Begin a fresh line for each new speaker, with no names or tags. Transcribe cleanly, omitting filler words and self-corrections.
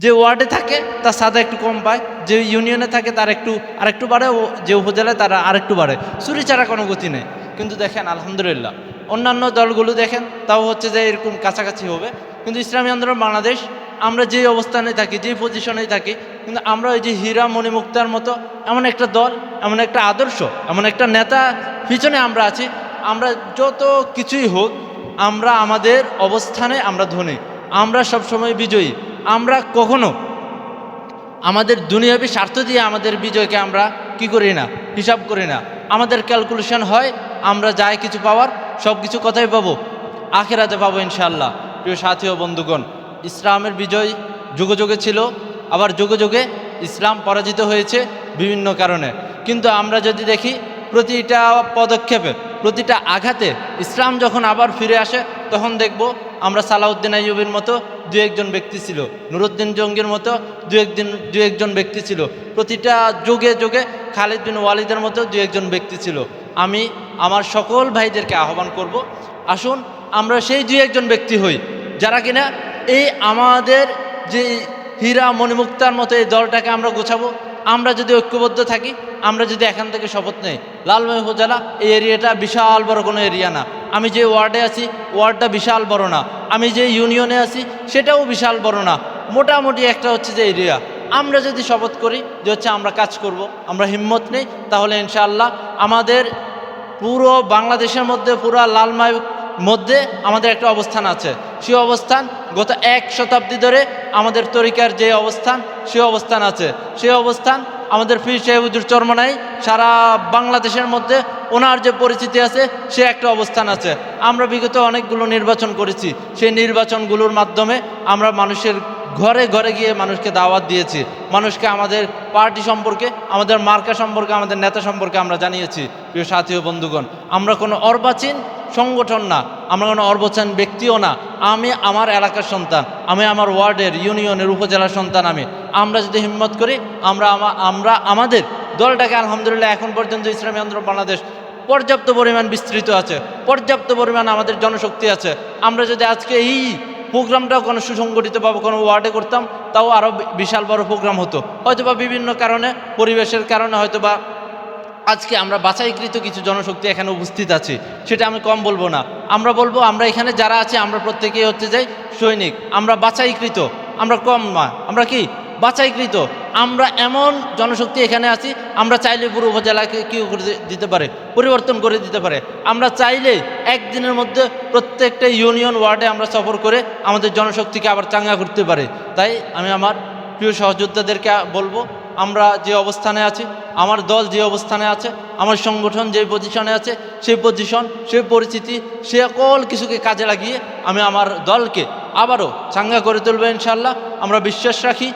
যে ওয়ার্ডে থাকে তার সাদা একটু কম পায়, যে ইউনিয়নে থাকে তার আরেকটু বাড়ে, ও যে উপজেলায় তারা আরেকটু বাড়ে। চুরি ছাড়া কোনো গতি নেই। কিন্তু দেখেন আলহামদুলিল্লাহ অন্যান্য দলগুলো দেখেন তাও হচ্ছে যে এরকম কাছাকাছি হবে। কিন্তু ইসলামী আন্দোলন বাংলাদেশ আমরা যেই অবস্থানে থাকি, যেই পজিশনেই থাকি, কিন্তু আমরা ওই যে হীরা মণিমুক্তার মতো এমন একটা দল, এমন একটা আদর্শ, এমন একটা নেতা পিছনে আমরা আছি। আমরা যত কিছুই হোক, আমরা আমাদের অবস্থানে আমরা ধনী, আমরা সবসময় বিজয়ী। আমরা কখনো আমাদের দুনিয়াবী স্বার্থ দিয়ে আমাদের বিজয়কে আমরা কি করি না, হিসাব করি না। আমাদের ক্যালকুলেশন হয় আমরা যাই কিছু পাওয়ার সব কিছু কথাই পাবো, আখেরাতে পাবো ইনশাআল্লাহ। প্রিয় সাথী ও বন্ধুগণ, ইসলামের বিজয় যুগে যুগে ছিল, আবার যুগে যুগে ইসলাম পরাজিত হয়েছে বিভিন্ন কারণে। কিন্তু আমরা যদি দেখি প্রতিটা পদক্ষেপে, প্রতিটা আঘাতে ইসলাম যখন আবার ফিরে আসে, তখন দেখব আমরা সালাউদ্দিন আইয়ুবের মতো দু একজন ব্যক্তি ছিল, নুরুদ্দিন জঙ্গির মতো দু একজন ব্যক্তি ছিল, প্রতিটা যুগে যুগে খালিদ বিন ওয়ালিদের মতো দু একজন ব্যক্তি ছিল। আমি আমার সকল ভাইদেরকে আহ্বান করব, আসুন আমরা সেই দু একজন ব্যক্তি হই যারা কিনা এই আমাদের যে হীরা মণিমুক্তার মতো এই দলটাকে আমরা গোছাবো। আমরা যদি ঐক্যবদ্ধ থাকি, আমরা যদি এখান থেকে শপথ নেই, লালময় উপজেলা এই এরিয়াটা বিশাল বড় কোনো এরিয়া না, আমি যে ওয়ার্ডে আছি ওয়ার্ডটা বিশাল বড় না, আমি যে ইউনিয়নে আছি সেটাও বিশাল বড় না, মোটামুটি একটা হচ্ছে যে এরিয়া। আমরা যদি শপথ করি যে হচ্ছে আমরা কাজ করব, আমরা হিম্মত নেই, তাহলে ইনশাআল্লাহ আমাদের পুরো বাংলাদেশের মধ্যে, পুরো লালমাই মধ্যে আমাদের একটা অবস্থান আছে। সেই অবস্থান গত 1 শতাব্দী ধরে আমাদের তরিকার যে অবস্থান, সেই অবস্থান আছে। সেই অবস্থান আমাদের পীর সাহেব হুজুর চরমনাই সারা বাংলাদেশের মধ্যে ওনার যে পরিচিতি আছে, সে একটা অবস্থান আছে। আমরা বিগত অনেকগুলো নির্বাচন করেছি, সেই নির্বাচনগুলোর মাধ্যমে আমরা মানুষের ঘরে ঘরে গিয়ে মানুষকে দাওয়াত দিয়েছি, মানুষকে আমাদের পার্টি সম্পর্কে, আমাদের মার্কা সম্পর্কে, আমাদের নেতা সম্পর্কে আমরা জানিয়েছি। প্রিয় সাথী ও বন্ধুগণ, আমরা কোনো অর্বাচীন সংগঠন না, আমরা কোনো অর্বাচীন ব্যক্তিও না। আমি আমার এলাকার সন্তান, আমি আমার ওয়ার্ডের, ইউনিয়নের, উপজেলার সন্তান। আমরা যদি হিম্মত করি, আমরা আমাদের দলটাকে আলহামদুলিল্লাহ এখন পর্যন্ত ইসলামী আন্দোলন বাংলাদেশ পর্যাপ্ত পরিমাণ বিস্তৃত আছে, পর্যাপ্ত পরিমাণ আমাদের জনশক্তি আছে। আমরা যদি আজকে এই প্রোগ্রামটাও কোনো সুসংগঠিতভাবে কোনো ওয়ার্ডে করতাম, তাও আরও বিশাল বড় প্রোগ্রাম হতো। হয়তোবা বিভিন্ন কারণে, পরিবেশের কারণে হয়তোবা আজকে আমরা বাছাইকৃত কিছু জনশক্তি এখানে উপস্থিত আছি, সেটা আমি কম বলবো না। আমরা বলবো আমরা এখানে যারা আছি আমরা প্রত্যেকেই হচ্ছে যে সৈনিক, আমরা বাছাইকৃত, আমরা কম না, আমরা কি বাছাইকৃত। আমরা এমন জনশক্তি এখানে আছি, আমরা চাইলে পুরো উপজেলাকে কী করে দিতে পারে, পরিবর্তন করে দিতে পারে। আমরা চাইলে একদিনের মধ্যে প্রত্যেকটা ইউনিয়ন ওয়ার্ডে আমরা সফর করে আমাদের জনশক্তিকে আবার চাঙ্গা করতে পারে। তাই আমি আমার প্রিয় সহযোদ্ধাদেরকে বলবো, আমরা যে অবস্থানে আছি, আমার দল যে অবস্থানে আছে, আমার সংগঠন যে পজিশনে আছে, সেই পজিশন, সেই পরিচিতি, সে সকল কিছুকে কাজে লাগিয়ে আমি আমার দলকে আবারও চাঙ্গা করে তুলবো ইনশাআল্লাহ। আমরা বিশ্বাস রাখি।